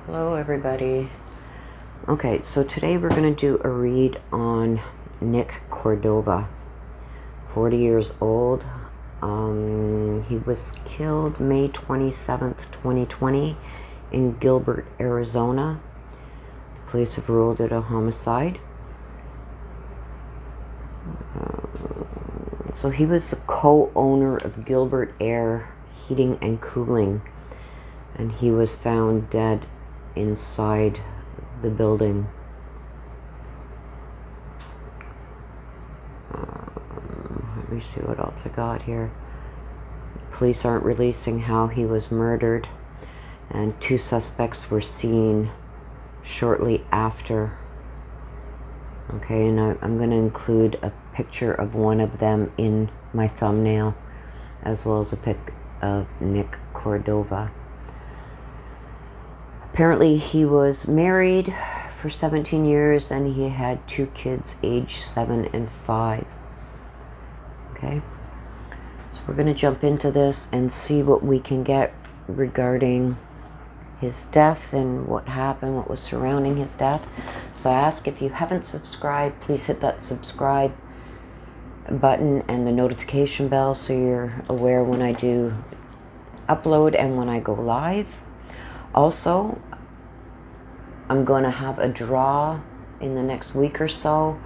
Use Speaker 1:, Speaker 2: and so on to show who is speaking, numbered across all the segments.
Speaker 1: Hello everybody. Okay, so today we're going to do a read on Nick Cordova, 40 years old. He was killed May 27th, 2020 in Gilbert, Arizona. Police have ruled it a homicide. So he was the co-owner of Gilbert Air Heating and Cooling, and he was found dead inside the building. Let me see what else I got here. Police aren't releasing how he was murdered, and 2 suspects were seen shortly after. Okay, and I'm going to include a picture of one of them in my thumbnail, as well as a pic of Nick Cordova. Apparently he was married for 17 years and he had 2 kids aged 7 and 5. Okay, so we're going to jump into this and see what we can get regarding his death and what happened, what was surrounding his death. So I ask, if you haven't subscribed, please hit that subscribe button and the notification bell so you're aware when I do upload and when I go live. Also, I'm going to have a draw in the next week or so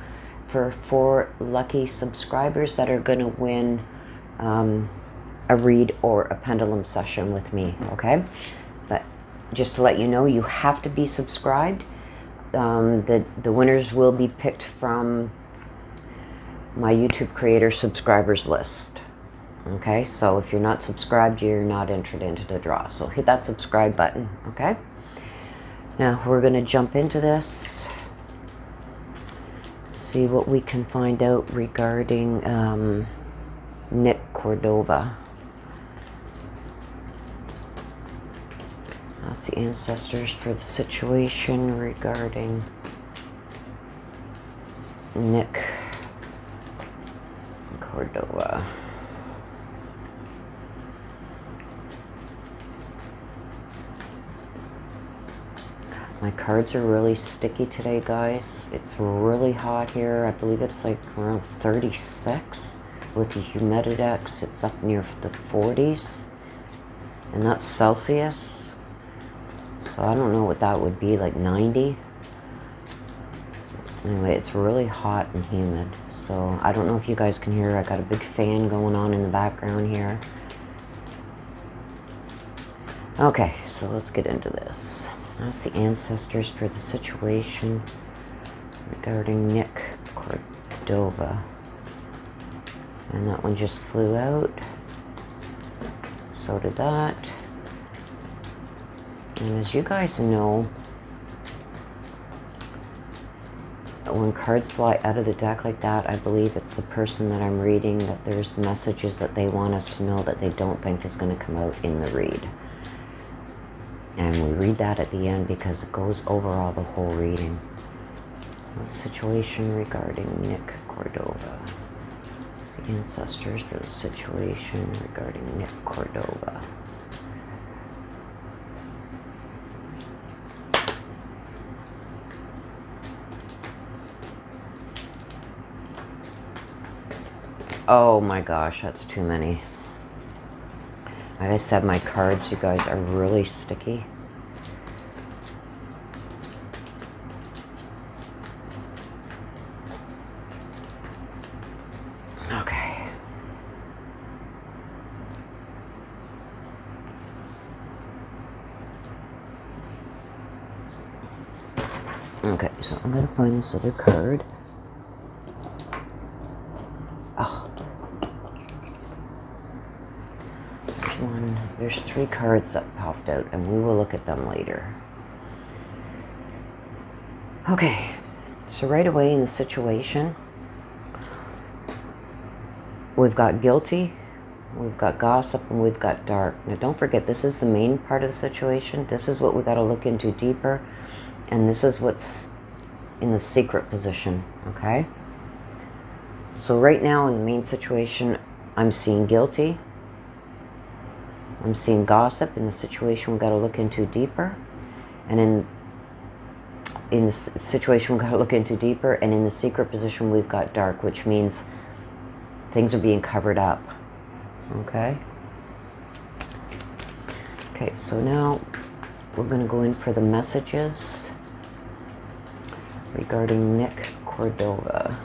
Speaker 1: for 4 lucky subscribers that are going to win a read or a pendulum session with me, okay? But just to let you know, you have to be subscribed. The winners will be picked from my YouTube creator subscribers list. Okay, so if you're not subscribed, you're not entered into the draw. So hit that subscribe button, okay? Now we're going to jump into this, see what we can find out regarding Nick Cordova. That's the ancestors for the situation regarding Nick Cordova. My cards are really sticky today, guys. It's really hot here. I believe it's like around 36. With the humididex, it's up near the 40s. And that's Celsius. So I don't know what that would be, like 90. Anyway, it's really hot and humid. So I don't know if you guys can hear. I got a big fan going on in the background here. Okay, so let's get into this. That's the ancestors for the situation regarding Nick Cordova. And that one just flew out. So did that. And as you guys know, when cards fly out of the deck like that, I believe it's the person that I'm reading, that there's messages that they want us to know that they don't think is going to come out in the read. And we read that at the end because it goes over all the whole reading. The situation regarding Nick Cordova. The ancestors for the situation regarding Nick Cordova. Oh my gosh, that's too many. Like I said, my cards, you guys, are really sticky. Okay. Okay, so I'm going to find this other card. Oh. There's 3 cards that popped out, and we will look at them later. Okay, so right away in the situation, we've got guilty, we've got gossip, and we've got dark. Now don't forget, this is the main part of the situation. This is what we got to look into deeper, and this is what's in the secret position, okay? So right now in the main situation, I'm seeing guilty. I'm seeing gossip in the situation we've got to look into deeper. And in the situation, we've got to look into deeper. And in the secret position, we've got dark, which means things are being covered up. Okay? Okay, so now we're going to go in for the messages regarding Nick Cordova.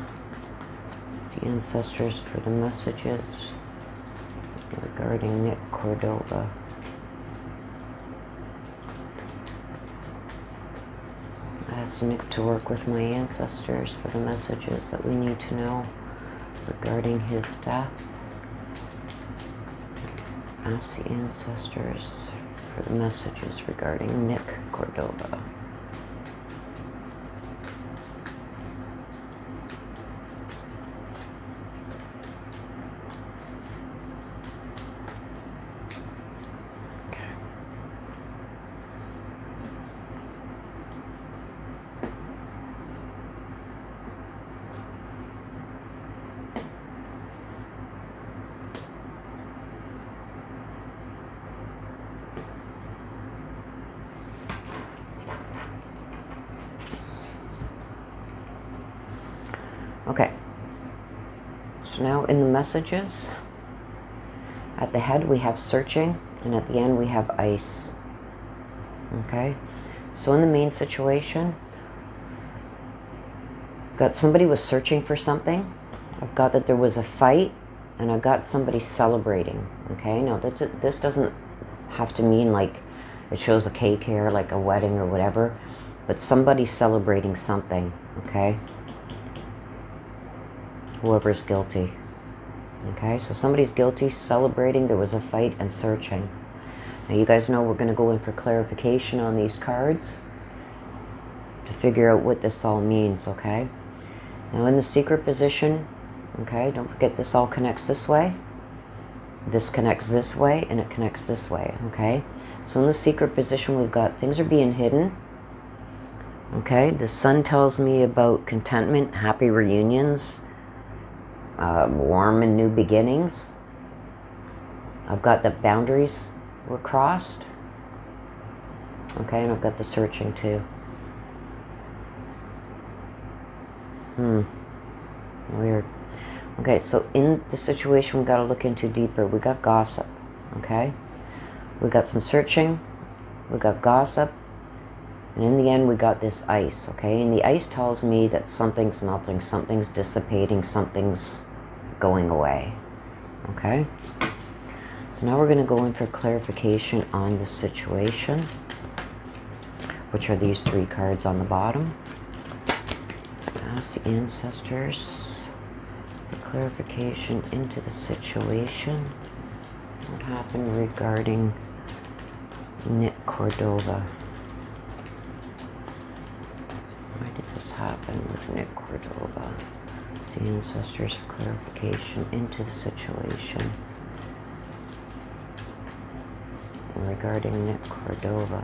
Speaker 1: See ancestors for the messages regarding Nick Cordova. I asked Nick to work with my ancestors for the messages that we need to know regarding his death. Ask the ancestors for the messages regarding Nick Cordova. Okay, so now in the messages, at the head we have searching, and at the end we have ice. Okay, so in the main situation, got somebody was searching for something. I've got that there was a fight, and I've got somebody celebrating. Okay, now this doesn't have to mean like it shows a cake here, like a wedding or whatever, but somebody's celebrating something. Okay. Whoever's guilty. Okay, so somebody's guilty, celebrating, there was a fight, and searching. Now you guys know we're going to go in for clarification on these cards to figure out what this all means, okay? Now in the secret position, okay, don't forget this all connects this way. This connects this way, and it connects this way, okay? So in the secret position, we've got things are being hidden. Okay, the sun tells me about contentment, happy reunions, warm and new beginnings. I've got the boundaries were crossed. Okay, and I've got the searching too. Weird. Okay, so in the situation, we've got to look into deeper. We got gossip. Okay, we got some searching. We got gossip. And in the end, we got this ice. Okay, and the ice tells me that something's nothing. Something's dissipating. Something's going away. Okay, so now we're going to go in for clarification on the situation, which are these three cards on the bottom. Ask the ancestors for clarification into the situation. What happened regarding Nick Cordova? Why did this happen with Nick Cordova? The ancestors for clarification into the situation regarding Nick Cordova.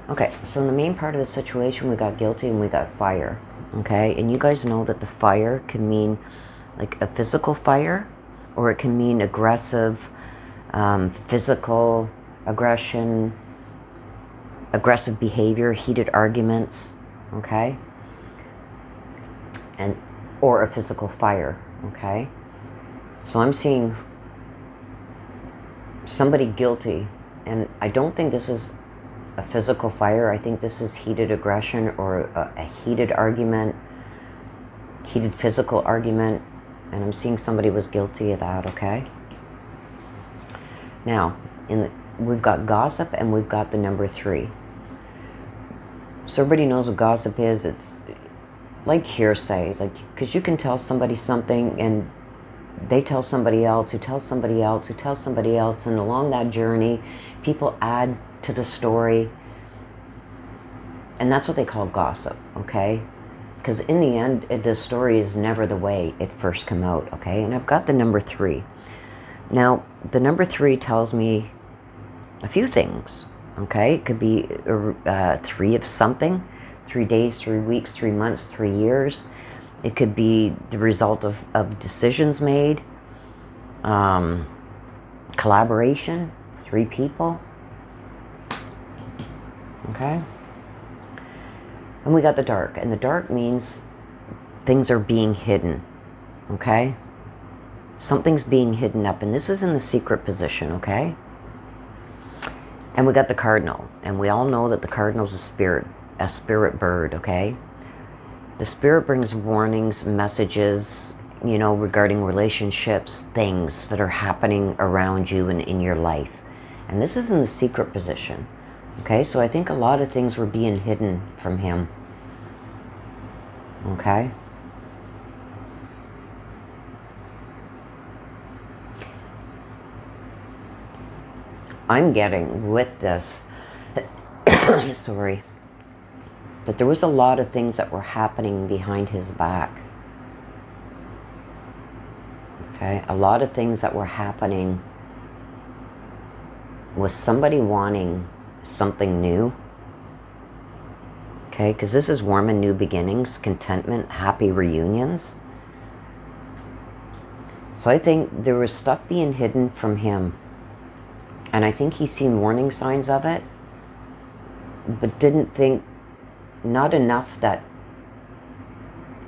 Speaker 1: Okay, so in the main part of the situation, we got guilty and we got fire. Okay, and you guys know that the fire can mean like a physical fire, or it can mean aggressive, physical aggression, aggressive behavior, heated arguments. Okay, and or a physical fire. Okay, so I'm seeing somebody guilty, and I don't think this is a physical fire. I think this is heated aggression or a heated argument, heated physical argument, and I'm seeing somebody was guilty of that. Okay, now we've got gossip and we've got the number 3. So everybody knows what gossip is. It's like hearsay, like, because you can tell somebody something and they tell somebody else who tells somebody else who tells somebody else, and along that journey people add to the story, and that's what they call gossip. Okay, because in the end the story is never the way it first came out. Okay, and I've got the number 3. Now, the number 3 tells me a few things, okay? It could be 3 of something, 3 days, 3 weeks, 3 months, 3 years. It could be the result of decisions made, collaboration, 3 people, okay? And we got the dark, and the dark means things are being hidden, okay? Something's being hidden up, and this is in the secret position, okay? And we got the cardinal, and we all know that the cardinal's a spirit bird, okay? The spirit brings warnings, messages, you know, regarding relationships, things that are happening around you and in your life. And this is in the secret position, okay? So I think a lot of things were being hidden from him, okay? I'm getting with this, sorry, that there was a lot of things that were happening behind his back. Okay, a lot of things that were happening with somebody wanting something new. Okay, because this is warm and new beginnings, contentment, happy reunions. So I think there was stuff being hidden from him. And I think he's seen warning signs of it, but didn't think, not enough that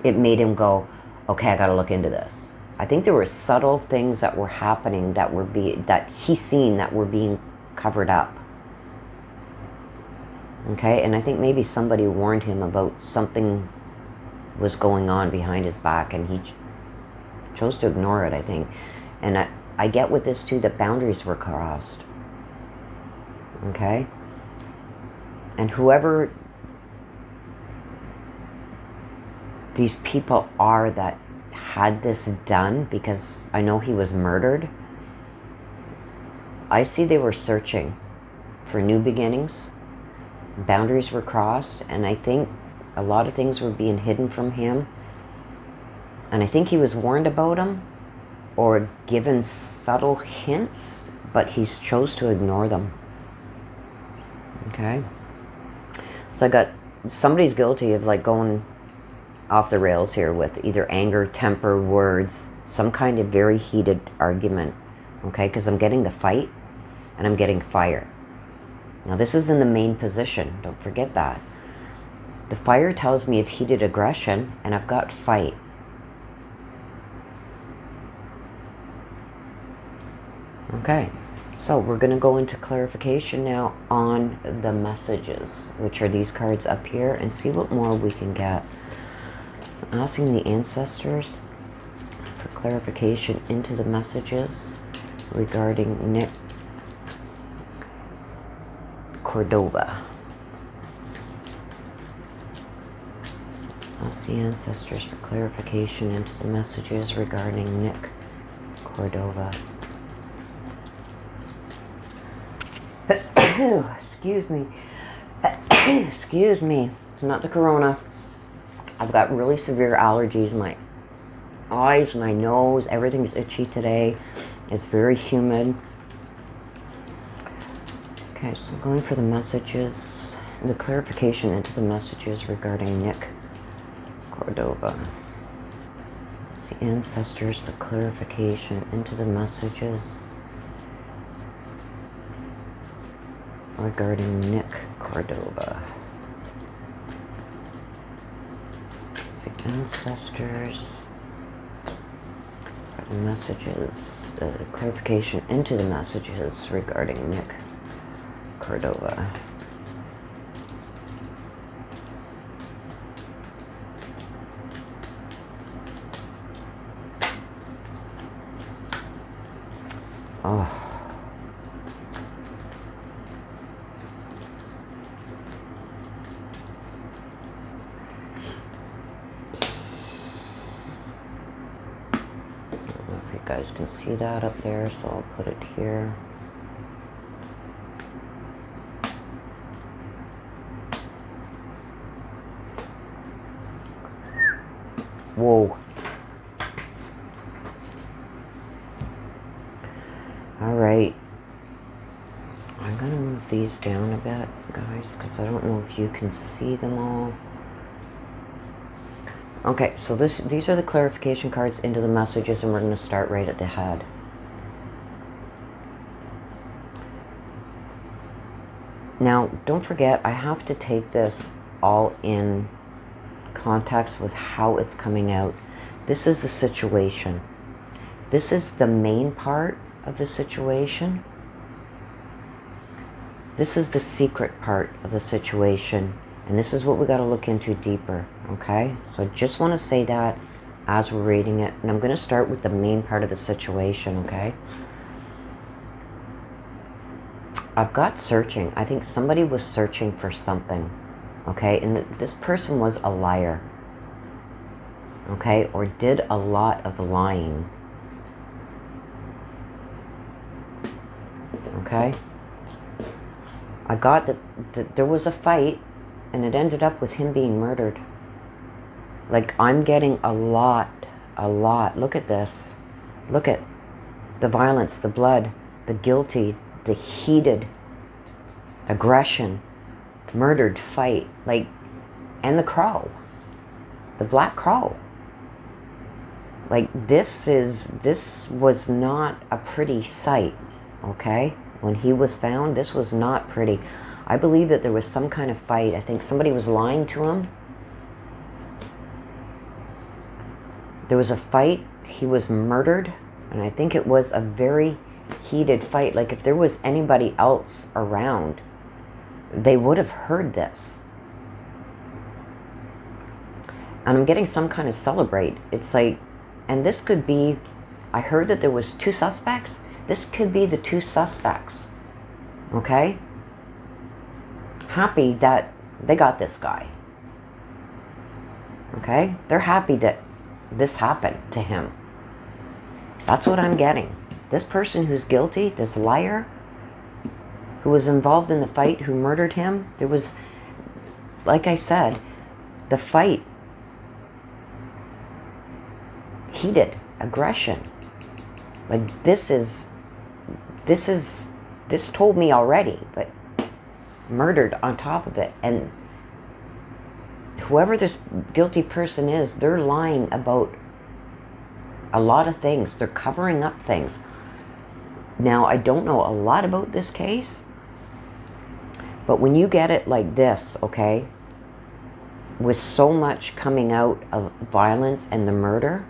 Speaker 1: it made him go, okay, I got to look into this. I think there were subtle things that were happening that he's seen that were being covered up. Okay, and I think maybe somebody warned him about something was going on behind his back, and he chose to ignore it, I think. And I get with this too, that boundaries were crossed. Okay? And whoever these people are that had this done, because I know he was murdered, I see they were searching for new beginnings. Boundaries were crossed, and I think a lot of things were being hidden from him. And I think he was warned about them or given subtle hints, but he's chose to ignore them. Okay? So I got, somebody's guilty of like going off the rails here with either anger, temper, words, some kind of very heated argument. Okay? Because I'm getting the fight and I'm getting fire. Now this is in the main position. Don't forget that. The fire tells me of heated aggression, and I've got fight. Okay, so we're going to go into clarification now on the messages, which are these cards up here, and see what more we can get. So asking the ancestors for clarification into the messages regarding Nick Cordova. Ask the ancestors for clarification into the messages regarding Nick Cordova. Excuse me. Excuse me. It's not the corona. I've got really severe allergies. My eyes, my nose, everything's itchy today. It's very humid. Okay, so I'm going for the messages, the clarification into the messages regarding Nick Cordova. It's the ancestors for clarification into the messages regarding Nick Cordova. The ancestors for the messages, clarification into the messages regarding Nick Cordova. Oh. I don't know if you guys can see that up there, so I'll put it here. Whoa. right. I'm going to move these down a bit, guys, because I don't know if you can see them all. Okay, so these are the clarification cards into the messages, and we're going to start right at the head. Now, don't forget, I have to take this all in context with how it's coming out. This is the situation. This is the main part of the situation. This is the secret part of the situation. And this is what we got to look into deeper, okay? So I just want to say that as we're reading it. And I'm going to start with the main part of the situation, okay? I've got searching. I think somebody was searching for something, okay? And this person was a liar, okay? Or did a lot of lying, okay? I got that there was a fight, and it ended up with him being murdered. Like, I'm getting a lot. Look at this. Look at the violence, the blood, the guilty, the heated aggression, murdered fight, like, and the crow, the black crow. Like, this was not a pretty sight, okay? When he was found, this was not pretty. I believe that there was some kind of fight. I think somebody was lying to him. There was a fight. He was murdered. And I think it was a very heated fight. Like, if there was anybody else around, they would have heard this. And I'm getting some kind of celebrate. It's like, and this could be, I heard that there was 2 suspects. This could be the 2 suspects. Okay? Happy that they got this guy. Okay? They're happy that this happened to him. That's what I'm getting. This person who's guilty, this liar, who was involved in the fight, who murdered him, there was, like I said, the fight, heated aggression. Like, this told me already, but murdered on top of it. And whoever this guilty person is, they're lying about a lot of things. They're covering up things. Now, I don't know a lot about this case, but when you get it like this, okay, with so much coming out of violence and the murder,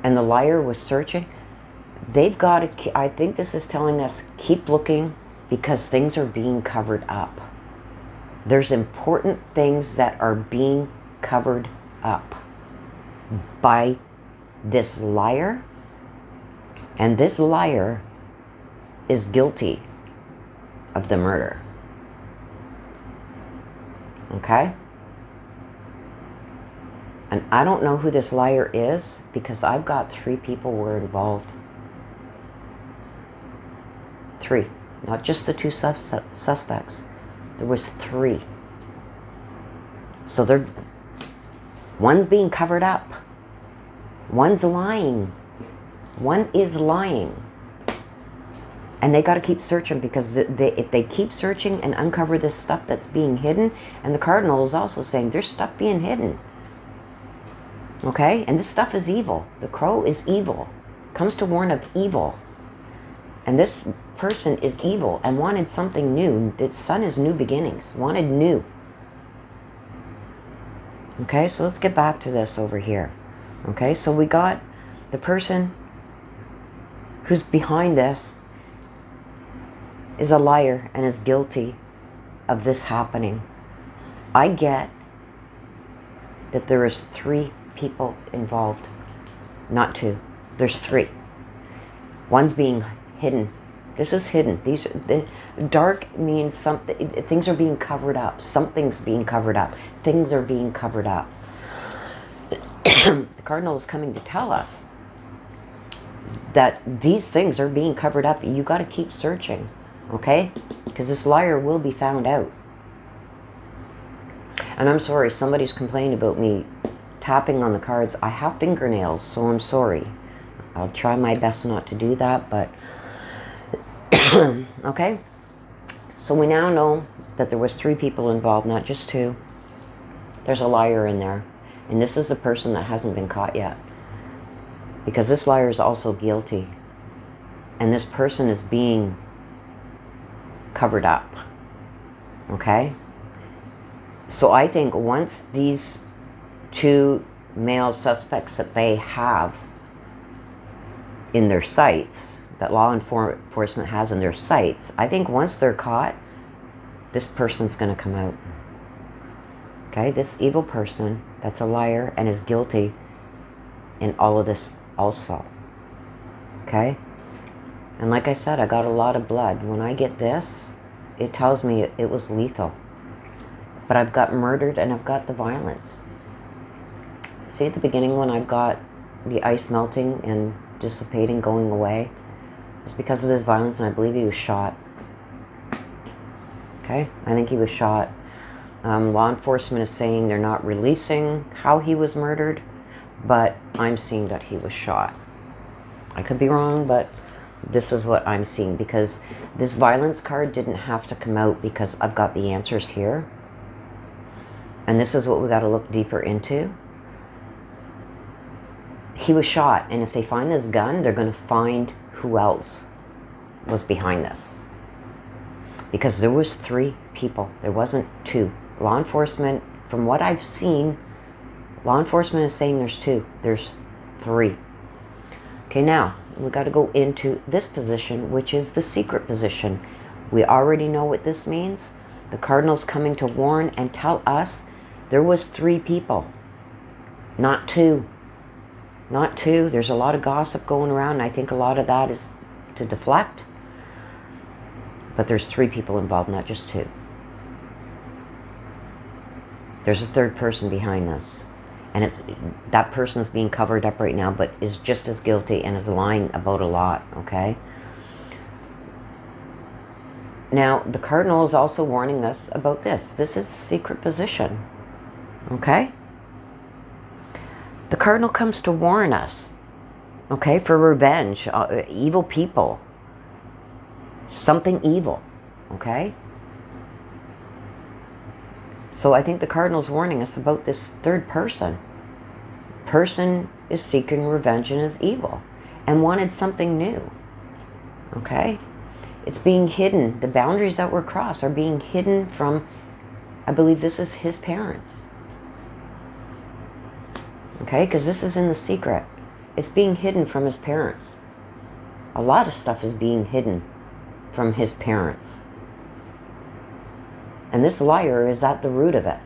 Speaker 1: and the liar was searching, they've got to, I think this is telling us, keep looking, because things are being covered up. There's important things that are being covered up by this liar, and this liar is guilty of the murder. Okay? And I don't know who this liar is, because I've got 3 people were involved. 3. Not just the 2 suspects. There was 3. So one's being covered up. One's lying. One is lying. And they got to keep searching, because if they keep searching and uncover this stuff that's being hidden, and the Cardinal is also saying there's stuff being hidden. Okay? And this stuff is evil. The crow is evil. Comes to warn of evil. And this person is evil and wanted something new. Its sun is new beginnings. Wanted new. Okay, so let's get back to this over here. Okay, so we got the person who's behind this is a liar and is guilty of this happening. I get that there is 3 people involved, not 2. There's 3. One's being hidden. This is hidden. Dark means something. Things are being covered up. Something's being covered up. Things are being covered up. The Cardinal is coming to tell us that these things are being covered up. You got to keep searching, okay? Because this liar will be found out. And I'm sorry, somebody's complaining about me tapping on the cards. I have fingernails, so I'm sorry. I'll try my best not to do that, but okay. So we now know that there was 3 people involved, not just 2. There's a liar in there. And this is a person that hasn't been caught yet. Because this liar is also guilty. And this person is being covered up. Okay? So I think once these 2 male suspects that they have in their sights, that law enforcement has in their sights, I think once they're caught, this person's going to come out. Okay? This evil person that's a liar and is guilty in all of this also. Okay? And like I said, I got a lot of blood. When I get this, it tells me it was lethal. But I've got murdered and I've got the violence. See at the beginning when I've got the ice melting and dissipating, going away? It's because of this violence, and I believe he was shot. Okay? I think he was shot. Law enforcement is saying they're not releasing how he was murdered, but I'm seeing that he was shot. I could be wrong, but this is what I'm seeing, because this violence card didn't have to come out because I've got the answers here. And this is what we got to look deeper into. He was shot, and if they find this gun, they're going to find who else was behind this. Because there was 3 people. There wasn't 2. Law enforcement, from what I've seen, law enforcement is saying there's 2. There's 3. Okay, now, we got to go into this position, which is the secret position. We already know what this means. The Cardinal's coming to warn and tell us there was 3 people, not 2. Not 2. There's a lot of gossip going around, and I think a lot of that is to deflect. But there's 3 people involved, not just 2. There's a 3rd person behind this. And that person's being covered up right now, but is just as guilty and is lying about a lot, okay? Now, the Cardinal is also warning us about this. This is the secret position, okay? The Cardinal comes to warn us, okay, for revenge, evil people, something evil, okay? So I think the Cardinal's warning us about this 3rd person. Person is seeking revenge and is evil and wanted something new, okay? It's being hidden. The boundaries that were crossed are being hidden from, I believe this is his parents. Okay, because this is in the secret. It's being hidden from his parents. A lot of stuff is being hidden from his parents. And this liar is at the root of it.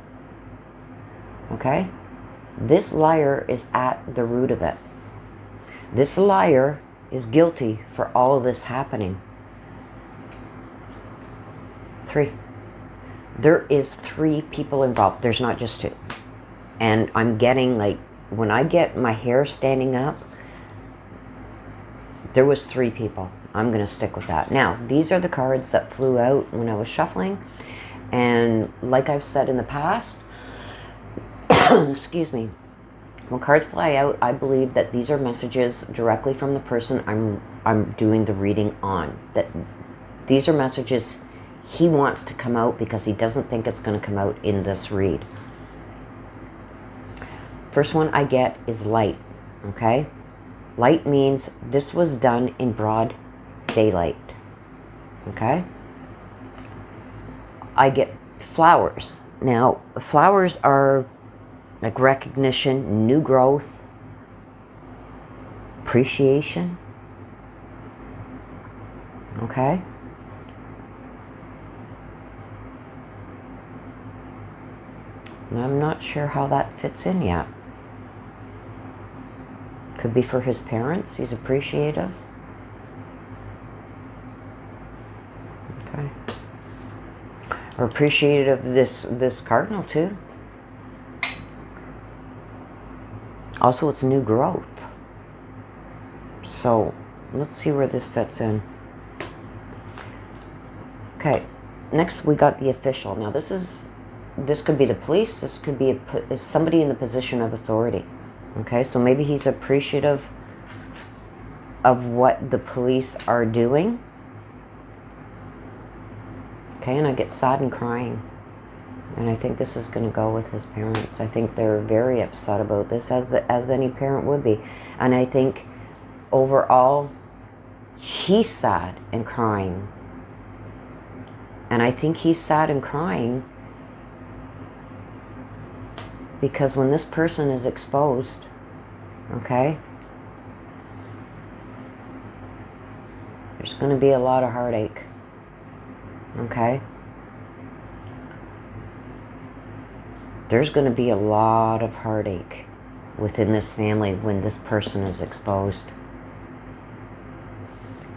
Speaker 1: Okay? This liar is at the root of it. This liar is guilty for all of this happening. 3. There is 3 people involved. There's not just 2. And I'm getting like, when I get my hair standing up, there was 3 people. I'm going to stick with that. Now, these are the cards that flew out when I was shuffling. And like I've said in the past, excuse me, when cards fly out, I believe that these are messages directly from the person I'm doing the reading on. That these are messages he wants to come out because he doesn't think it's going to come out in this read. First one I get is light, okay? Light means this was done in broad daylight, okay? I get flowers. Now, flowers are like recognition, new growth, appreciation, okay? And I'm not sure how that fits in yet. Could be for his parents. He's appreciative. Okay. Or appreciative of this cardinal too. Also, it's new growth. So let's see where this fits in. Okay. Next, we got the official. Now, this could be the police. This could be somebody in the position of authority. Okay, so maybe he's appreciative of what the police are doing. Okay, and I get sad and crying. And I think this is going to go with his parents. I think they're very upset about this, as any parent would be. And I think overall, he's sad and crying. And I think he's sad and crying because when this person is exposed, okay, there's going to be a lot of heartache. Okay? There's going to be a lot of heartache within this family when this person is exposed.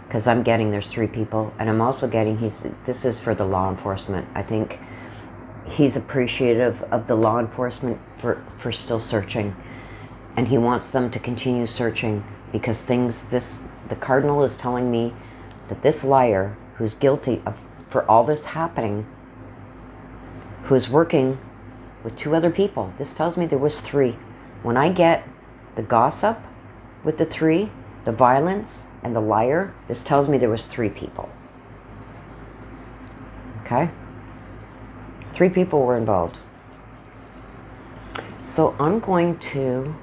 Speaker 1: Because I'm getting there's 3 people, and I'm also getting this is for the law enforcement. I think he's appreciative of the law enforcement for still searching, and he wants them to continue searching because the cardinal is telling me that this liar who's guilty for all this happening, who is working with 2 other people. This tells me there was 3. When I get the gossip with the 3, the violence and the liar, this tells me there was 3 people. Okay? 3 people were involved. So I'm going to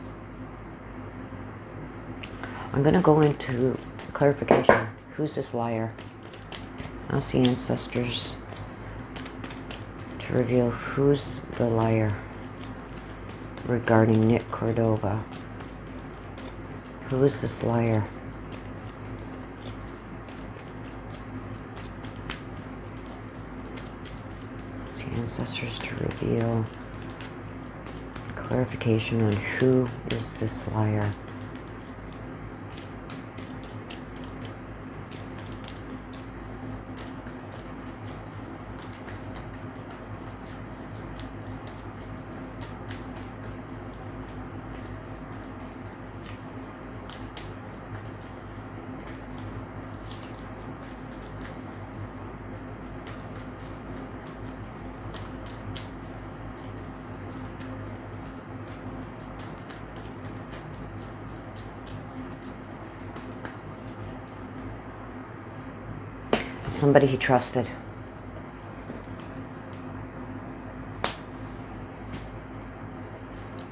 Speaker 1: go into clarification. Who's this liar? Ask the ancestors to reveal who's the liar regarding Nick Cordova. Who is this liar? Ask the ancestors to reveal clarification on who is this liar. Somebody he trusted.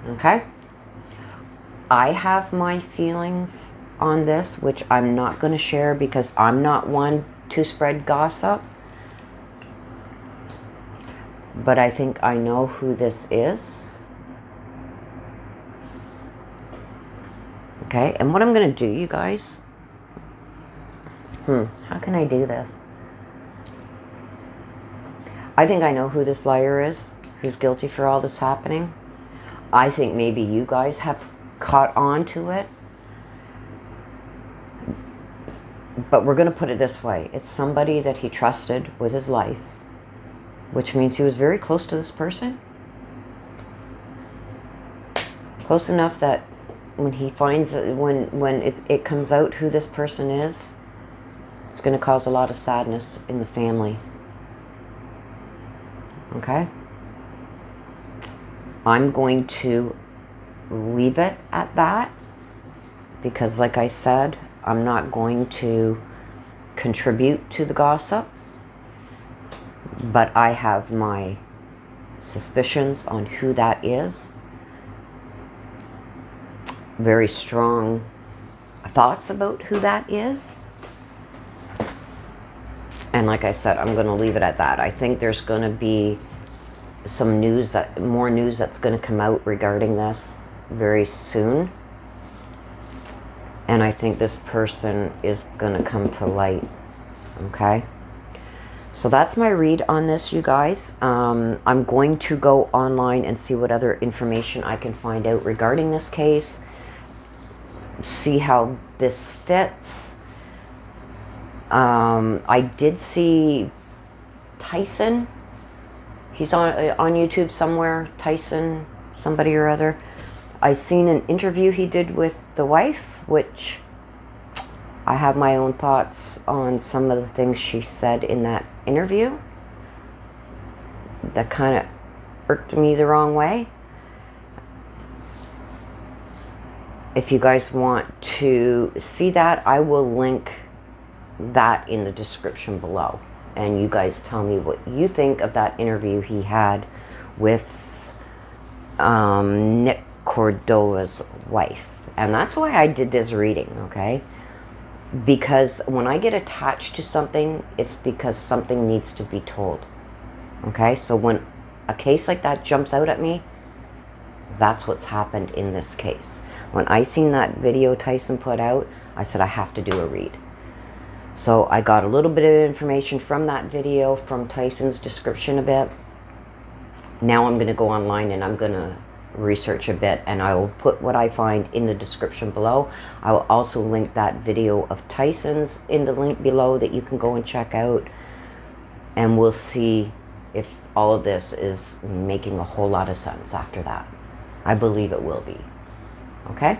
Speaker 1: Okay? I have my feelings on this, which I'm not going to share because I'm not one to spread gossip. But I think I know who this is. Okay? And what I'm going to do, you guys... how can I do this? I think I know who this liar is, who's guilty for all this happening. I think maybe you guys have caught on to it. But we're going to put it this way. It's somebody that he trusted with his life, which means he was very close to this person. Close enough that when he finds, when it comes out who this person is, it's going to cause a lot of sadness in the family. Okay? I'm going to leave it at that because, like I said, I'm not going to contribute to the gossip, but I have my suspicions on who that is. Very strong thoughts about who that is. And like I said, I'm going to leave it at that. I think there's going to be some news, more news that's going to come out regarding this very soon. And I think this person is going to come to light. Okay? So that's my read on this, you guys. I'm going to go online and see what other information I can find out regarding this case. See how this fits. I did see Tyson. He's on YouTube somewhere. Tyson, somebody or other. I seen an interview he did with the wife, which I have my own thoughts on some of the things she said in that interview. That kind of irked me the wrong way. if you guys want to see that, I will link that in the description below. And you guys tell me what you think of that interview he had with Nick Cordova's wife. And that's why I did this reading, okay? Because when I get attached to something, it's because something needs to be told. Okay? So when a case like that jumps out at me, that's what's happened in this case. When I seen that video Tyson put out, I said I have to do a read. So I got a little bit of information from that video, from Tyson's description a bit. Now I'm going to go online and I'm going to research a bit, and I will put what I find in the description below. I will also link that video of Tyson's in the link below that you can go and check out, and we'll see if all of this is making a whole lot of sense after that. I believe it will be. Okay?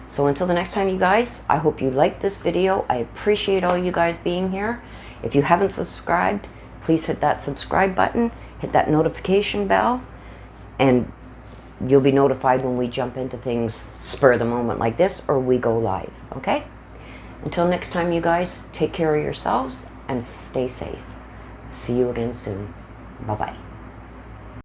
Speaker 1: So until the next time, you guys, I hope you liked this video. I appreciate all you guys being here. If you haven't subscribed, please hit that subscribe button, hit that notification bell, and you'll be notified when we jump into things spur of the moment like this, or we go live, okay? Until next time, you guys, take care of yourselves and stay safe. See you again soon. Bye-bye.